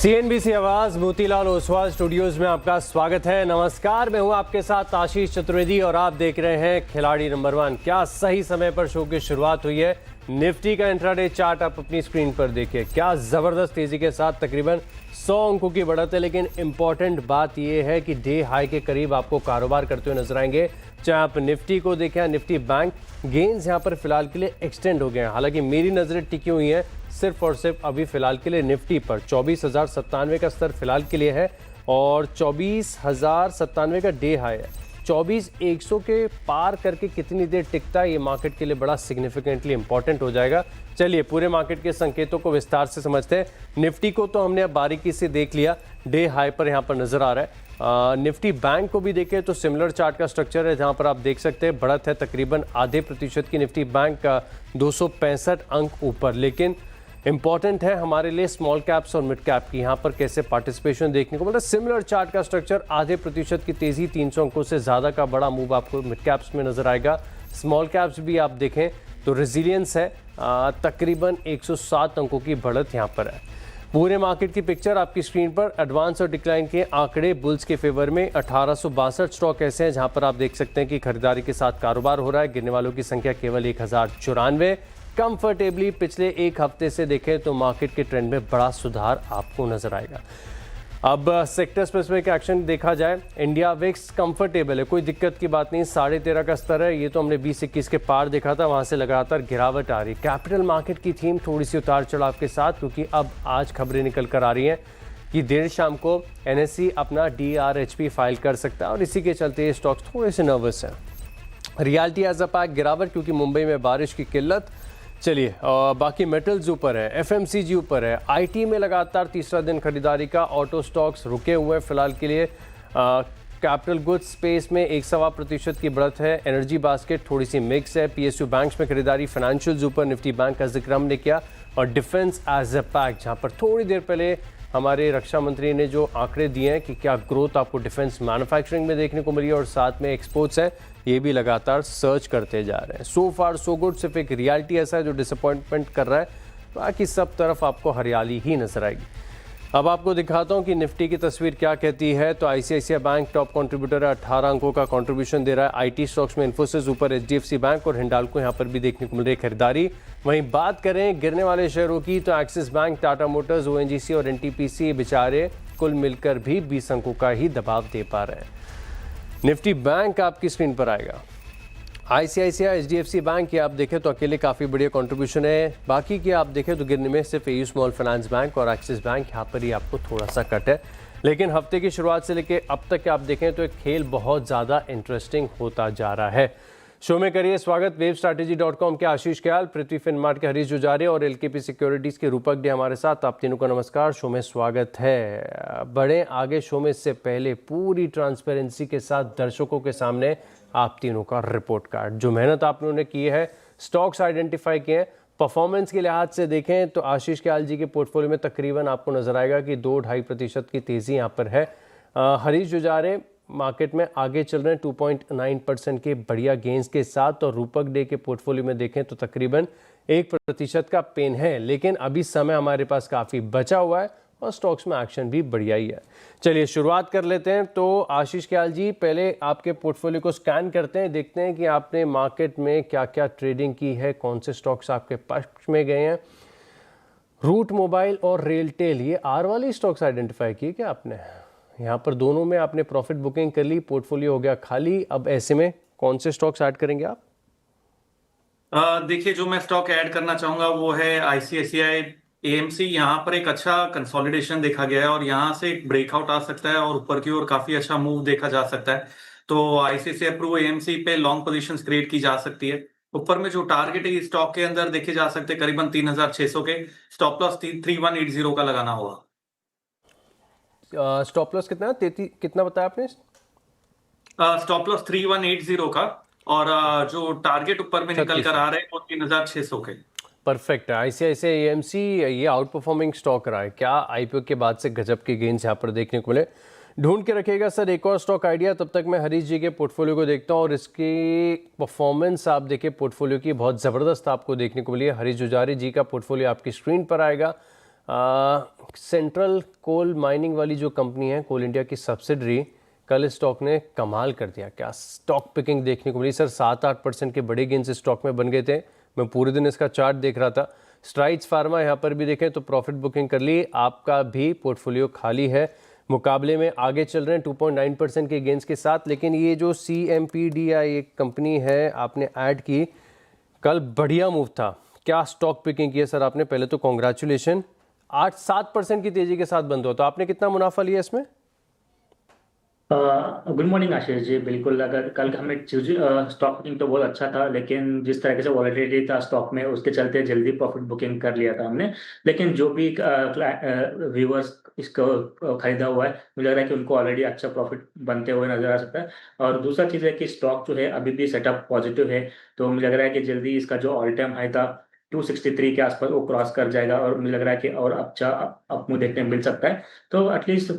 CNBC आवाज Motilal Oswal studios में आपका स्वागत है। नमस्कार, मैं हूं आपके साथ आशीष चतुर्वेदी और आप देख रहे हैं खिलाड़ी नंबर 1। क्या सही समय पर शो की शुरुआत हुई है। निफ्टी का इंट्राडे चार्ट आप अपनी स्क्रीन पर देखिए, क्या जबरदस्त तेजी के साथ तकरीबन 100 अंकों की बढ़त है। लेकिन इंपॉर्टेंट बात यह है कि डे हाई के करीब आपको कारोबार करते हुए नजर आएंगे। चाहे आप निफ्टी को देखें, निफ्टी बैंक गेंस यहां पर फिलहाल के लिए एक्सटेंड हो गए हैं। हालांकि मेरी नजरें टिकी हुई हैं सिर्फ और सिर्फ अभी फिलहाल के लिए निफ्टी पर 24,097 का स्तर फिलहाल के लिए है और 24,097 का डे हाई है। 24,100 के पार करके कितनी देर टिकता है, ये मार्केट के लिए बड़ा सिग्निफिकेंटली इंपॉर्टेंट हो जाएगा। चलिए पूरे मार्केट के संकेतों को विस्तार से समझते हैं। निफ्टी को तो हमने अब बारीकी से देख लिया, डे हाई पर यहाँ पर नजर आ रहा है। निफ्टी बैंक को भी देखें तो सिमिलर चार्ट का स्ट्रक्चर है, जहां पर आप देख सकते हैं बढ़त है तकरीबन आधे प्रतिशत की। निफ्टी बैंक का 265 अंक ऊपर। लेकिन इंपॉर्टेंट है हमारे लिए स्मॉल कैप्स और मिड कैप की यहाँ पर कैसे पार्टिसिपेशन देखने को, मतलब सिमिलर चार्ट का स्ट्रक्चर, आधे प्रतिशत की तेजी, 300 अंकों से ज़्यादा का बड़ा मूव आपको मिड कैप्स में नजर आएगा। स्मॉल कैप्स भी आप देखें तो रेजिलियंस है, तकरीबन 107 अंकों की बढ़त यहाँ पर है। पूरे मार्केट की पिक्चर आपकी स्क्रीन पर। एडवांस और डिक्लाइन के आंकड़े बुल्स के फेवर में 1862 स्टॉक ऐसे हैं जहां पर आप देख सकते हैं कि खरीदारी के साथ कारोबार हो रहा है। गिरने वालों की संख्या केवल 1094। कंफर्टेबली पिछले एक हफ्ते से देखें तो मार्केट के ट्रेंड में बड़ा सुधार आपको नजर आएगा। अब सेक्टर स्पेसिफिक एक्शन देखा जाए, इंडिया विक्स कंफर्टेबल है, कोई दिक्कत की बात नहीं। 13.5 का स्तर है, ये तो हमने 20-21 के पार देखा था, वहां से लगातार गिरावट आ रही। कैपिटल मार्केट की थीम थोड़ी सी उतार चढ़ाव के साथ, क्योंकि अब आज खबरें निकल कर आ रही हैं कि देर शाम को एनएसई अपना DRHP फाइल कर सकता है और इसी के चलते ये स्टॉक्स थोड़े से नर्वस हैं। रियलिटी एज अ पैक गिरावट, क्योंकि मुंबई में बारिश की किल्लत। चलिए बाकी मेटल्स ऊपर है, FMCG ऊपर है, IT में लगातार तीसरा दिन खरीदारी का। ऑटो स्टॉक्स रुके हुए फिलहाल के लिए। कैपिटल गुड्स स्पेस में 1.25% की बढ़त है। एनर्जी बास्केट थोड़ी सी मिक्स है। PSU बैंक्स में खरीदारी, फाइनेंशियल्स ऊपर, निफ्टी बैंक का जिक्र हमने किया। और डिफेंस एज अ पैक, जहाँ पर थोड़ी देर पहले हमारे रक्षा मंत्री ने जो आंकड़े दिए हैं कि क्या ग्रोथ आपको डिफेंस मैन्युफैक्चरिंग में देखने को मिली और साथ में एक्सपोर्ट्स है, ये भी लगातार सर्च करते जा रहे हैं। सो फार सो गुड, सिर्फ एक रियलिटी ऐसा है जो डिसअपॉइंटमेंट कर रहा है, बाकी सब तरफ आपको हरियाली ही नजर आएगी। अब आपको दिखाता हूं कि निफ्टी की तस्वीर क्या कहती है। तो ICICI बैंक टॉप कंट्रीब्यूटर है, 18 अंकों का कंट्रीब्यूशन दे रहा है। IT स्टॉक्स में इन्फोसिस ऊपर, HDFC बैंक और हिंडाल्को यहां पर भी देखने को मिल रही है खरीदारी। वहीं बात करें गिरने वाले शेयरों की तो axis bank, Tata Motors, ONGC और NTPC बेचारे कुल मिलकर भी 20 अंकों का ही दबाव दे पा रहे हैं। निफ्टी बैंक आपकी स्क्रीन पर आएगा। ICICI, HDFC बैंक की आप देखें तो अकेले काफ़ी बढ़िया कंट्रीब्यूशन है। बाकी की आप देखें तो गिरने में सिर्फ AU स्मॉल फाइनेंस बैंक और एक्सिस बैंक, यहाँ पर ही आपको थोड़ा सा कट है। लेकिन हफ्ते की शुरुआत से लेकर अब तक आप देखें तो एक खेल बहुत ज़्यादा इंटरेस्टिंग होता जा रहा है। शो में करिए स्वागत wavstrategy.com के आशीष कयाल, पृथ्वी फिनमार्ट के हरीश जुजारे और LKP सिक्योरिटीज़ के रूपक डे हमारे साथ। आप तीनों का नमस्कार, शो में स्वागत है। बड़े आगे शो में इससे पहले पूरी ट्रांसपेरेंसी के साथ दर्शकों के सामने आप तीनों का रिपोर्ट कार्ड, जो मेहनत आप लोगों ने की है, स्टॉक्स आइडेंटिफाई किए हैं। परफॉर्मेंस के लिहाज से देखें तो आशीष कयाल जी के पोर्टफोलियो में तकरीबन आपको नजर आएगा कि 2-2.5% की तेज़ी यहाँ पर है। हरीश जुजारे मार्केट में आगे चल रहे हैं 2.9% के बढ़िया गेंस के साथ। और रूपक डे के पोर्टफोलियो में देखें तो तकरीबन 1% का पेन है, लेकिन अभी समय हमारे पास काफ़ी बचा हुआ है और स्टॉक्स में एक्शन भी बढ़िया ही है। चलिए शुरुआत कर लेते हैं। तो आशीष कयाल जी, पहले आपके पोर्टफोलियो को स्कैन करते हैं, देखते हैं कि आपने मार्केट में क्या क्या ट्रेडिंग की है, कौन से स्टॉक्स आपके पक्ष में गए हैं। रूट मोबाइल और रेलटेल, ये आर वाली स्टॉक्स आइडेंटिफाई किए क्या आपने? यहाँ पर दोनों में आपने प्रॉफिट बुकिंग कर ली, पोर्टफोलियो हो गया खाली। अब ऐसे में कौन से स्टॉक्स ऐड करेंगे आप? देखिए, जो मैं स्टॉक ऐड करना चाहूंगा वो है ICICI AMC। यहाँ पर एक अच्छा कंसोलिडेशन देखा गया है और यहाँ से एक ब्रेकआउट आ सकता है और ऊपर की ओर काफी अच्छा मूव देखा जा सकता है। तो ICICI प्रो AMC पे लॉन्ग पोजीशंस क्रिएट की जा सकती है। ऊपर में जो टारगेट है इस स्टॉक के अंदर देखे जा सकते हैं करीबन 3600 के। स्टॉप लॉस 3180 का लगाना होगा। स्टॉप लॉस कितना है? कितना बताया आपने? स्टॉप लॉस 3180 का और जो टारगेट ऊपर में निकल कर आ रहे हैं वो 3600 के। परफेक्ट है। ICICI AMC ये आउट परफॉर्मिंग स्टॉक रहा है, क्या IPO के बाद से गजब के गेन्स यहाँ पर देखने को मिले। ढूंढ के रखिएगा सर एक और स्टॉक आइडिया, तब तक मैं हरीश जी के पोर्टफोलियो को देखता हूँ और इसकी परफॉर्मेंस आप देखिए पोर्टफोलियो की बहुत ज़बरदस्त आपको देखने को मिली है। हरीश जुजारी जी का पोर्टफोलियो आपकी स्क्रीन पर आएगा। सेंट्रल कोल माइनिंग वाली जो कंपनी है, कोल इंडिया की सब्सिडरी, कल इस स्टॉक ने कमाल कर दिया। क्या स्टॉक पिकिंग देखने को मिली सर। 7-8% के बड़े गेंस इस स्टॉक में बन गए थे। मैं पूरे दिन इसका चार्ट देख रहा था। स्ट्राइड्स फार्मा यहाँ पर भी देखें तो प्रॉफिट बुकिंग कर ली। आपका भी पोर्टफोलियो खाली है, मुकाबले में आगे चल रहे हैं 2.9% के गेंस के साथ। लेकिन ये जो CMPDI एक कंपनी है आपने ऐड की, कल बढ़िया मूव था। क्या स्टॉक पिकिंग की है सर आपने। पहले तो कॉन्ग्रेचुलेशन। 8-7% की तेजी के साथ बंद हुआ, तो आपने कितना मुनाफा लिया इसमें। Good morning Ashish ji. बिल्कुल, अगर कल हमें स्टॉक बुकिंग तो बहुत अच्छा था, लेकिन जिस तरीके से वॉलेटिलिटी था स्टॉक में, उसके चलते जल्दी प्रॉफिट बुकिंग कर लिया था हमने। लेकिन जो भी व्यूअर्स इसको खरीदा हुआ है, मुझे लग रहा है कि उनको ऑलरेडी अच्छा प्रॉफिट बनते हुए नजर आ सकता है। और दूसरा चीज़ है कि स्टॉक जो है अभी भी सेटअप पॉजिटिव है, तो मुझे लग रहा है कि जल्दी इसका जो ऑल टाइम हाई था 263 के आसपास वो क्रॉस कर जाएगा, और मुझे लग रहा है कि और अच्छा अप मूव देखने को मिल सकता है। तो एटलीस्ट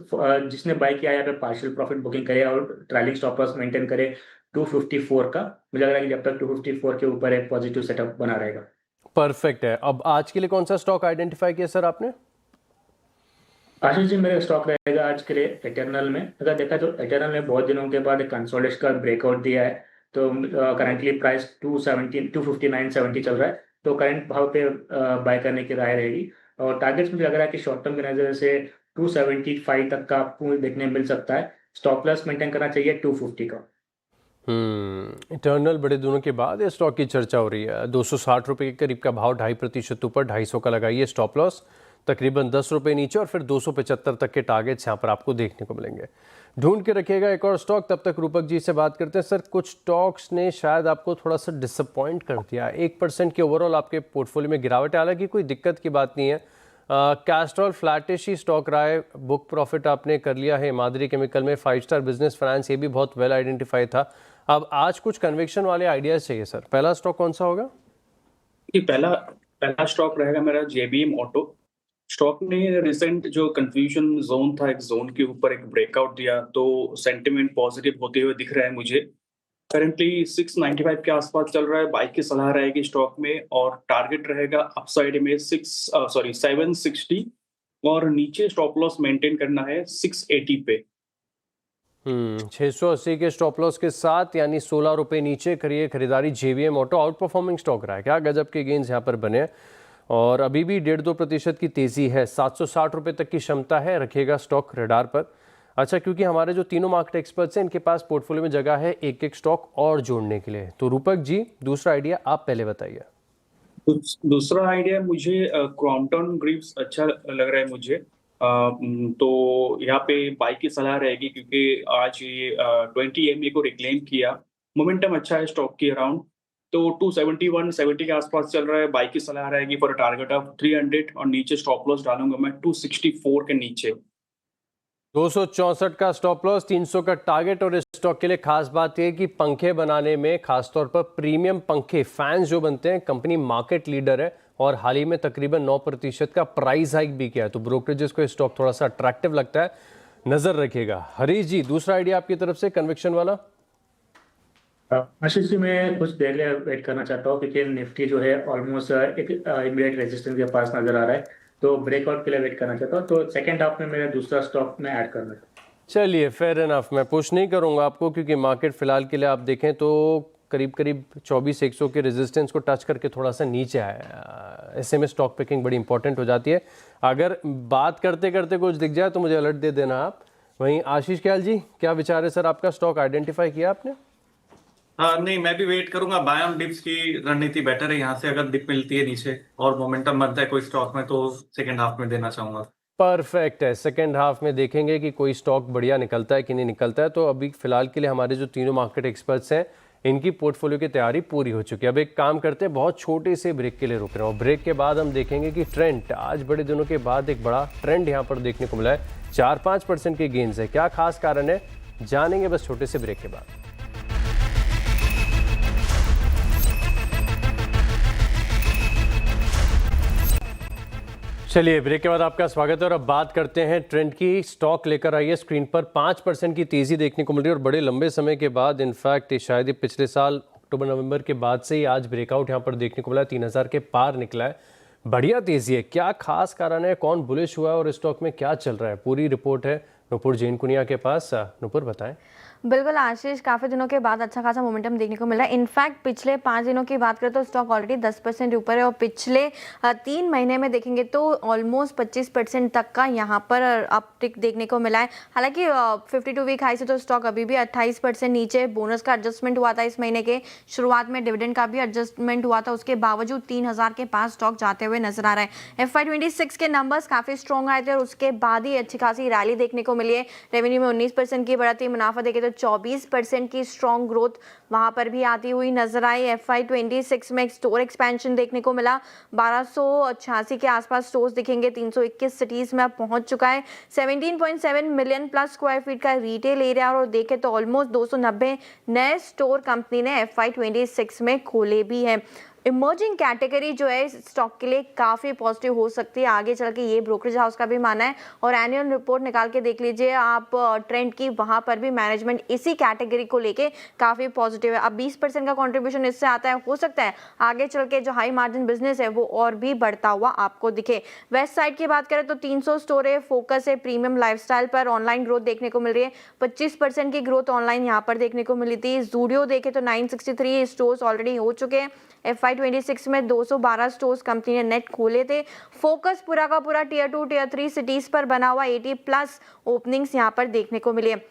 जिसने बाय किया है यहाँ पे पार्शियल प्रॉफिट बुकिंग करे और ट्रैलिंग स्टॉप लॉस मेंटेन करे 254 का। मुझे लग रहा है कि जब तक 254 के ऊपर एक पॉजिटिव सेटअप बना रहेगा। परफेक्ट है। अब आज के लिए कौन सा स्टॉक आइडेंटिफाई किया सर आपने। आशीष जी, मेरा स्टॉक रहेगा आज के लिए एटर्नल में। अगर देखा तो एटर्नल में बहुत दिनों के बाद एक कंसोलिडेशन का ब्रेकआउट दिया है, तो करंटली प्राइस 259.70 चल रहा है, तो करंट भाव पे बाय करने की राय रहेगी। और टारगेट्स मुझे लग रहा है कि शॉर्ट टर्म की नजर से 275 तक का आपको देखने मिल सकता है। स्टॉप लॉस मेंटेन करना चाहिए 250 का। इटर्नल बड़े दिनों के बाद ये स्टॉक की चर्चा हो रही है। 260 रुपये के करीब का भाव, 2.5% ऊपर, 250 का लगाइए स्टॉप लॉस। तकरीबन 10 रुपये नीचे और फिर 275 तक के टारगेट्स यहाँ पर आपको देखने को मिलेंगे। ढूंढ के रखिएगा एक और स्टॉक। तब तक रूपक जी से बात करते हैं। सर, कुछ स्टॉक्स ने शायद आपको थोड़ा सा डिसअपॉइंट कर दिया। 1% के ओवरऑल आपके पोर्टफोलियो में गिरावट है, हालांकि कोई दिक्कत की बात नहीं है। कैस्ट्रॉल फ्लैटिश ही स्टॉक रहा है। बुक प्रॉफिट आपने कर लिया है मादरी केमिकल में। 5 स्टार बिजनेस फाइनेंस, ये भी बहुत वेल आइडेंटिफाई था। अब आज कुछ कन्विक्शन वाले आइडियाज चाहिए सर। पहला स्टॉक कौन सा होगा। पहला स्टॉक रहेगा मेरा JBM ऑटो। स्टॉक ने रिसेंट जो कंफ्यूजन जोन था, एक जोन के ऊपर एक ब्रेकआउट दिया, तो सेंटिमेंट पॉजिटिव होते हुए दिख रहा है मुझे। करंटली 695 के आसपास चल रहा है। बाई की सलाह रहेगी स्टॉक में, और टारगेट रहेगा अपसाइड में 760, और नीचे स्टॉप लॉस मेंटेन करना है 680 पे। 680 के स्टॉप लॉस के साथ, यानी 16 रुपये नीचे करिए खरीदारी। JBM auto out performing stock रहा है। क्या गजब के गेंस यहाँ पर बने, और अभी भी 1.5-2% की तेजी है। 760 रुपये तक की क्षमता है, रखिएगा स्टॉक रडार पर। अच्छा, क्योंकि हमारे जो तीनों मार्केट एक्सपर्ट्स हैं, इनके पास पोर्टफोलियो में जगह है एक एक स्टॉक और जोड़ने के लिए। तो रूपक जी, दूसरा आइडिया आप पहले बताइए। दूसरा आइडिया मुझे क्रॉम्पटन ग्रीव्स अच्छा लग रहा है मुझे। तो यहाँ पे बाई की सलाह रहेगी, क्योंकि आज ये 20 EMA को रिक्लेम किया। मोमेंटम अच्छा है स्टॉक के अराउंड, तो 271-70 के आसपास चल रहा है। बाई की सलाह रहेगी फॉर टारगेट ऑफ 300, और नीचे स्टॉप लॉस डालूंगा मैं 264 के नीचे। 264 का स्टॉप लॉस, 300 का टारगेट। और इस स्टॉक के लिए खास बात यह है कि पंखे बनाने में, खासतौर पर प्रीमियम पंखे, फैंस जो बनते हैं, कंपनी मार्केट लीडर है, और हाल ही में तकरीबन 9% का प्राइस हाइक भी किया है। तो ब्रोकरेजेस को स्टॉक थोड़ा सा अट्रैक्टिव लगता है, नजर रखिएगा। हरीश जी, दूसरा आइडिया आपकी तरफ से कन्विक्शन वाला। आशीष जी, मैं कुछ देर लिए वेट करना चाहता हूँ, क्योंकि निफ्टी जो है ऑलमोस्ट एक इमीडिएट रेजिस्टेंस के पास नजर आ रहा है, तो ब्रेकआउट के लिए वेट करना चाहता हूँ। तो सेकंड हाफ में मेरा दूसरा स्टॉक में ऐड करना है। चलिए, फेयर इनफ। मैं पुश नहीं करूंगा आपको, क्योंकि मार्केट फिलहाल के लिए आप देखें तो करीब 24,100 के रेजिस्टेंस को टच करके थोड़ा सा नीचे आया। ऐसे में स्टॉक पिकिंग बड़ी इंपॉर्टेंट हो जाती है। अगर बात करते करते कुछ दिख जाए तो मुझे अलर्ट दे देना आप। वहीं आशीष ख्याल जी, क्या विचार है सर आपका। स्टॉक आइडेंटिफाई किया आपने। नहीं, मैं भी वेट करूंगा। बाय ऑन डिप्स की रणनीति बेटर है। यहाँ से अगर डिप मिलती है नीचे और मोमेंटम बनता है कोई स्टॉक में, तो सेकंड हाफ में देना चाहूंगा। परफेक्ट है। सेकेंड हाफ में देखेंगे कि कोई स्टॉक बढ़िया निकलता है कि नहीं निकलता है। तो अभी फिलहाल के लिए हमारे जो तीनों मार्केट एक्सपर्ट्स हैं, इनकी पोर्टफोलियो की तैयारी पूरी हो चुकी है। अब एक काम करते हैं, बहुत छोटे से ब्रेक के लिए रुक रहे हैं, और ब्रेक के बाद हम देखेंगे कि ट्रेंड, आज बड़े दिनों के बाद एक बड़ा ट्रेंड यहाँ पर देखने को मिला है। 4-5% के गेंस है। क्या खास कारण है, जानेंगे बस छोटे से ब्रेक के बाद। चलिए, ब्रेक के बाद आपका स्वागत है, और अब बात करते हैं ट्रेंड की। स्टॉक लेकर आइए स्क्रीन पर। 5% की तेजी देखने को मिल रही है, और बड़े लंबे समय के बाद, इनफैक्ट शायद पिछले साल अक्टूबर नवंबर के बाद से ही आज ब्रेकआउट यहाँ पर देखने को मिला है। 3000 के पार निकला है। बढ़िया तेजी है, क्या खास कारण है, कौन बुलिश हुआ है और स्टॉक में क्या चल रहा है? पूरी रिपोर्ट है नुपुर जैन कुनिया के पास। नुपुर बताएं। बिल्कुल आशीष, काफ़ी दिनों के बाद अच्छा खासा मोमेंटम देखने को मिला है। इनफैक्ट पिछले 5 दिनों की बात करें तो स्टॉक ऑलरेडी 10% ऊपर है और पिछले 3 महीने में देखेंगे तो ऑलमोस्ट 25% तक का यहाँ पर अपटिक देखने को मिला है। हालांकि 52 वीक हाई से तो स्टॉक अभी भी 28% नीचे। बोनस का एडजस्टमेंट हुआ था इस महीने के शुरुआत में, डिविडेंड का भी एडजस्टमेंट हुआ था, उसके बावजूद 3000 के पास स्टॉक जाते हुए नजर आ रहा है। FY26 के नंबर्स काफ़ी स्ट्रॉन्ग आए थे और उसके बाद ही अच्छी खासी रैली देखने को मिली है। रेवेन्यू में 19% की बढ़ती, मुनाफा देखे तो 24% की स्ट्रॉन्ग ग्रोथ वहां पर भी आती हुई नजर आई। FY26 में स्टोर एक्सपेंशन देखने को मिला, 1286 के आसपास स्टोर्स दिखेंगे, 321 सिटीज में अब पहुंच चुका है। 17.7 मिलियन प्लस स्क्वायर फीट का रिटेल एरिया और देखे तो ऑलमोस्ट 290 नए स्टोर कंपनी ने FY26 में खोले भी है। इमर्जिंग कैटेगरी जो है स्टॉक के लिए काफ़ी पॉजिटिव हो सकती है आगे चल के, ये ब्रोकरेज हाउस का भी मानना है। और एनुअल रिपोर्ट निकाल के देख लीजिए आप ट्रेंड की, वहाँ पर भी मैनेजमेंट इसी कैटेगरी को लेके काफ़ी पॉजिटिव है। अब 20% का कंट्रीब्यूशन इससे आता है, हो सकता है आगे चल के जो हाई मार्जिन बिजनेस है वो और भी बढ़ता हुआ आपको दिखे। वेस्ट साइड की बात करें तो 300 स्टोर है, फोकस है प्रीमियम लाइफस्टाइल पर, ऑनलाइन ग्रोथ देखने को मिल रही है, 25% की ग्रोथ ऑनलाइन यहाँ पर देखने को मिली थी। जूडियो देखे तो 963 स्टोर्स ऑलरेडी हो चुके हैं। FY26 में 212 स्टोर्स कंपनी ने नेट खोले थे। फोकस पूरा का पूरा टियर 2 टियर 3 सिटीज पर बना हुआ, 80+ ओपनिंग्स यहाँ पर देखने को मिली है।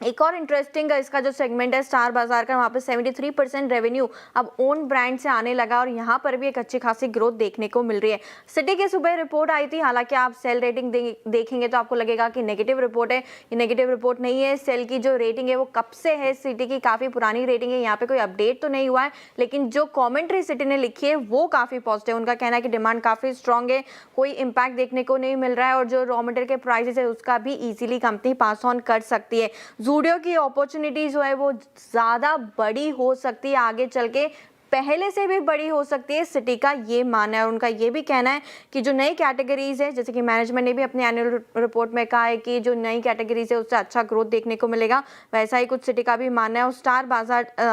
एक और इंटरेस्टिंग इसका जो सेगमेंट है स्टार बाजार का, वहाँ पे 73% रेवेन्यू अब ओन ब्रांड से आने लगा और यहाँ पर भी एक अच्छी खासी ग्रोथ देखने को मिल रही है। सिटी की सुबह रिपोर्ट आई थी, हालांकि आप सेल रेटिंग देखेंगे तो आपको लगेगा कि नेगेटिव रिपोर्ट है, ये नेगेटिव रिपोर्ट नहीं है। सेल की जो रेटिंग है वो कब से है, सिटी की काफ़ी पुरानी रेटिंग है, यहाँ पे कोई अपडेट तो नहीं हुआ है, लेकिन जो कॉमेंट्री सिटी ने लिखी है वो काफ़ी पॉजिटिव। उनका कहना है कि डिमांड काफ़ी स्ट्रॉन्ग है, कोई इम्पैक्ट देखने को नहीं मिल रहा है और जो रॉ मटेरियल के प्राइसेस है उसका भी ईजिली कंपनी पास ऑन कर सकती है। जूडियो की अपॉर्चुनिटी जो है वो ज्यादा बड़ी हो सकती है आगे चल के, पहले से भी बड़ी हो सकती है, सिटी का ये मानना है। और उनका ये भी कहना है कि जो नई कैटेगरीज है, जैसे कि मैनेजमेंट ने भी अपने एनुअल रिपोर्ट में कहा है कि जो नई कैटेगरीज है उससे अच्छा ग्रोथ देखने को मिलेगा, वैसा ही कुछ सिटी का भी मानना है। और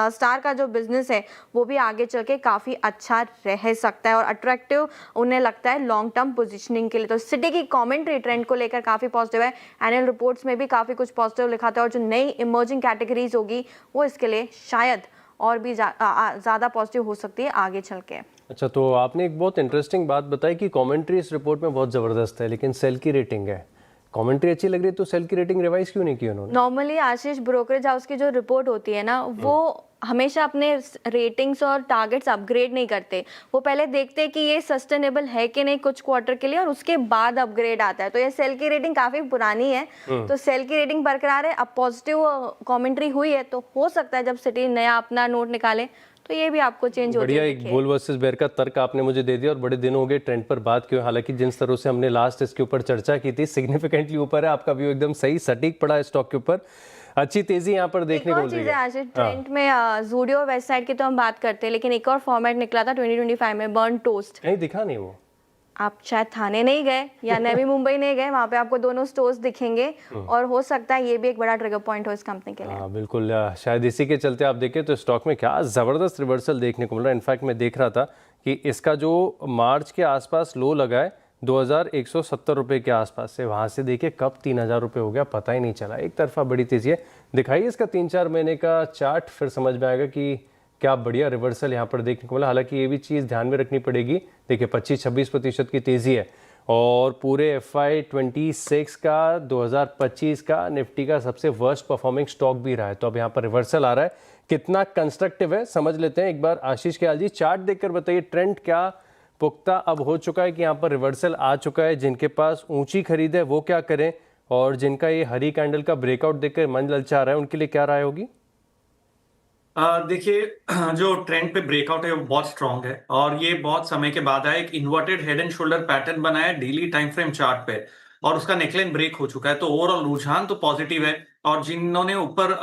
स्टार का जो बिजनेस है वो भी आगे चल के काफ़ी अच्छा रह सकता है और अट्रैक्टिव उन्हें लगता है लॉन्ग टर्म पोजिशनिंग के लिए। तो सिटी की कॉमेंट्री ट्रेंड को लेकर काफ़ी पॉजिटिव है, एनुअल रिपोर्ट्स में भी काफ़ी कुछ पॉजिटिव लिखा था और जो नई इमर्जिंग कैटेगरीज होगी वो इसके लिए शायद और भी ज़्यादा पॉजिटिव हो सकती है आगे चल के। अच्छा, तो आपने एक बहुत इंटरेस्टिंग बात बताई कि कमेंट्री इस रिपोर्ट में बहुत ज़बरदस्त है, लेकिन सेल की रेटिंग है, कमेंट्री अच्छी लग रही है तो सेल की रेटिंग रिवाइज क्यों नहीं की उन्होंने? नॉर्मली आशीष, ब्रोकरेज हाउस की जो रिपोर्ट होती है ना वो हमेशा अपने रेटिंग्स और टारगेट्स अपग्रेड नहीं करते, वो पहले देखते हैं कि ये सस्टेनेबल है कि नहीं कुछ क्वार्टर के लिए और उसके बाद अपग्रेड आता है। तो ये सेल की रेटिंग काफ़ी पुरानी है, तो सेल की रेटिंग बरकरार है। अब पॉजिटिव कमेंट्री हुई है तो हो सकता है जब सिटी नया अपना नोट निकाले तो ये भी आपको चेंज हो बढ़िया, एक बुल वर्सेस बेयर का तर्क आपने मुझे दे दिया और बड़े दिन हो गए ट्रेंड पर बात की। हालांकि जिन स्तरों से हमने लास्ट इसके ऊपर चर्चा की थी सिग्निफिकेंटली ऊपर है, आपका व्यू एकदम सही सटीक पड़ा है स्टॉक के ऊपर, अच्छी तेजी यहाँ पर देखने को मिल रही है। आशीष, ट्रेंड में जूडियो वेस्ट साइड की तो हम बात करते हैं, लेकिन एक और फॉर्मेट निकला था 2025 में, बर्न टोस्ट। नहीं दिखा नहीं वो, आप शायद थाने नहीं गए या नवी मुंबई नहीं गए, वहाँ पे आपको दोनों स्टोर्स दिखेंगे और हो सकता है ये भी एक बड़ा ट्रिगर पॉइंट हो इस कंपनी के लिए। हाँ बिल्कुल, शायद इसी के चलते आप देखें तो स्टॉक में क्या ज़बरदस्त रिवर्सल देखने को मिल रहा है। इनफैक्ट मैं देख रहा था कि इसका जो मार्च के आसपास लो लगा है 2170 रुपये के आसपास से, वहाँ से देखिए कब 3000 रुपये हो गया पता ही नहीं चला, एक तरफा बड़ी तेज़ी है। दिखाइए इसका 3-4 महीने का चार्ट, फिर समझ में आएगा कि क्या बढ़िया रिवर्सल यहाँ पर देखने को मिला। हालांकि ये भी चीज़ ध्यान में रखनी पड़ेगी, देखिए 25-26% की तेज़ी है और पूरे FY26 का 2025 का निफ्टी का सबसे वर्स्ट परफॉर्मिंग स्टॉक भी रहा है। तो अब यहाँ पर रिवर्सल आ रहा है, कितना कंस्ट्रक्टिव है समझ लेते हैं एक बार। आशीष ख्याल जी, चार्ट देखकर बताइए ट्रेंड क्या पुख्ता अब हो चुका है कि यहाँ पर रिवर्सल आ चुका है, जिनके पास ऊंची खरीद है वो क्या करें और जिनका ये हरी कैंडल का ब्रेकआउट देखकर मन ललचा रहा है उनके लिए क्या राय होगी? देखिए, जो ट्रेंड पे ब्रेकआउट है वो बहुत स्ट्रांग है और ये बहुत समय के बाद आया। एक inverted head and shoulder pattern बनाया डेली टाइम फ्रेम चार्ट पे और उसका नेकलाइन ब्रेक हो चुका है, तो ओवरऑल रुझान तो पॉजिटिव है और जिन्होंने ऊपर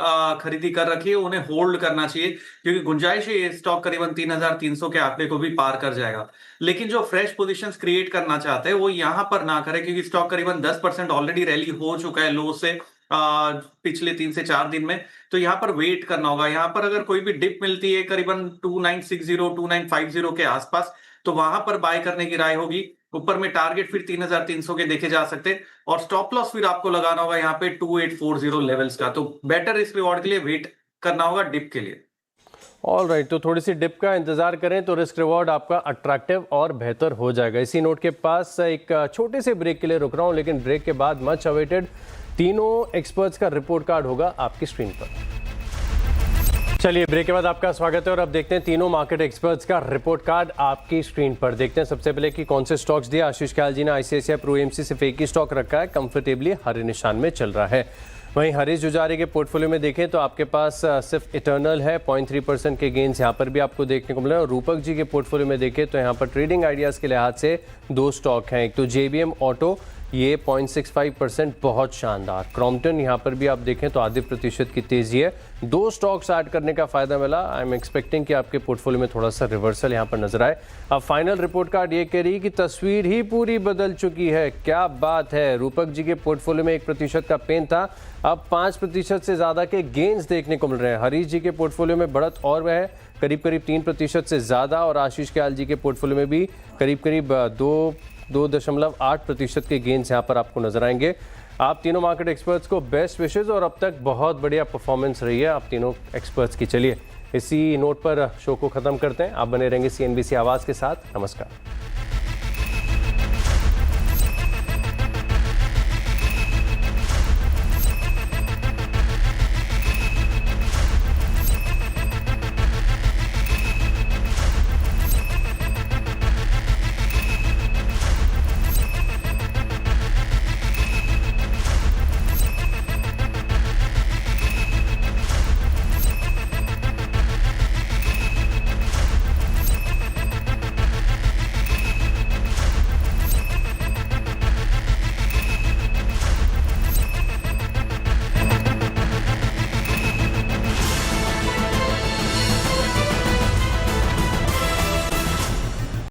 खरीदी कर रखी है उन्हें होल्ड करना चाहिए क्योंकि गुंजाइश है ये स्टॉक करीबन 3300 के आंकड़े को भी पार कर जाएगा। लेकिन जो फ्रेश पोजीशंस क्रिएट करना चाहते हैं वो यहां पर ना करें क्योंकि स्टॉक करीबन 10% ऑलरेडी रैली हो चुका है लो से पिछले 3 से 4 दिन में, तो यहाँ पर वेट करना होगा। यहाँ पर अगर कोई भी डिप मिलती है करीबन 2960 2950 के आसपास तो वहां पर बाय करने की राय होगी। ऊपर में टारगेट फिर 3300 के देखे जा सकते हैं और स्टॉप लॉस फिर आपको लगाना होगा यहाँ पे 2840 लेवल्स का। तो बेटर रिस्क रिवॉर्ड के लिए वेट करना होगा डिप के लिए। ऑल राइट, तो थोड़ी सी डिप का इंतजार करें तो रिस्क रिवॉर्ड आपका अट्रैक्टिव और बेहतर हो जाएगा। इसी नोट के पास एक छोटे से ब्रेक के लिए रुक रहा हूं, लेकिन ब्रेक के बाद मच अवेटेड तीनों एक्सपर्ट्स का रिपोर्ट कार्ड होगा आपकी स्क्रीन पर। चलिए, ब्रेक के बाद आपका स्वागत है और अब देखते हैं तीनों मार्केट एक्सपर्ट्स का रिपोर्ट कार्ड आपकी स्क्रीन पर। देखते हैं सबसे पहले कि कौन से स्टॉक्स दिए। आशीष ख्याल जी ने आईसीआईसीआई प्रू एएमसी सिर्फ एक ही स्टॉक रखा है, कंफर्टेबली हरे निशान में चल रहा है। वहीं हरीश जुजारी के पोर्टफोलियो में देखें तो आपके पास सिर्फ इटर्नल है, 0.3% के गेंस यहाँ पर भी आपको देखने को मिले। और रूपक जी के पोर्टफोलियो में देखें तो यहाँ पर ट्रेडिंग आइडियाज़ के लिहाज से दो स्टॉक हैं। एक तो जेबीएम ऑटो, ये 0.65%, बहुत शानदार। क्रॉम्पटन यहाँ पर भी आप देखें तो आधे प्रतिशत की तेज़ी है। दो स्टॉक्स ऐड करने का फ़ायदा मिला। आई एम एक्सपेक्टिंग कि आपके पोर्टफोलियो में थोड़ा सा रिवर्सल यहाँ पर नजर आए। अब फाइनल रिपोर्ट कार्ड ये कह रही कि तस्वीर ही पूरी बदल चुकी है। क्या बात है, रूपक जी के पोर्टफोलियो में 1% का पेन था, अब 5% से ज़्यादा के गेंस देखने को मिल रहे हैं। हरीश जी के पोर्टफोलियो में बढ़त और है, करीब 3% से ज़्यादा। और आशीष ख्याल जी के पोर्टफोलियो में भी करीब 2.8% के गेंस यहाँ पर आपको नजर आएंगे। आप तीनों मार्केट एक्सपर्ट्स को बेस्ट विशेस और अब तक बहुत बढ़िया परफॉर्मेंस रही है आप तीनों एक्सपर्ट्स की। चलिए, इसी नोट पर शो को ख़त्म करते हैं। आप बने रहेंगे CNBC आवाज़ के साथ। नमस्कार।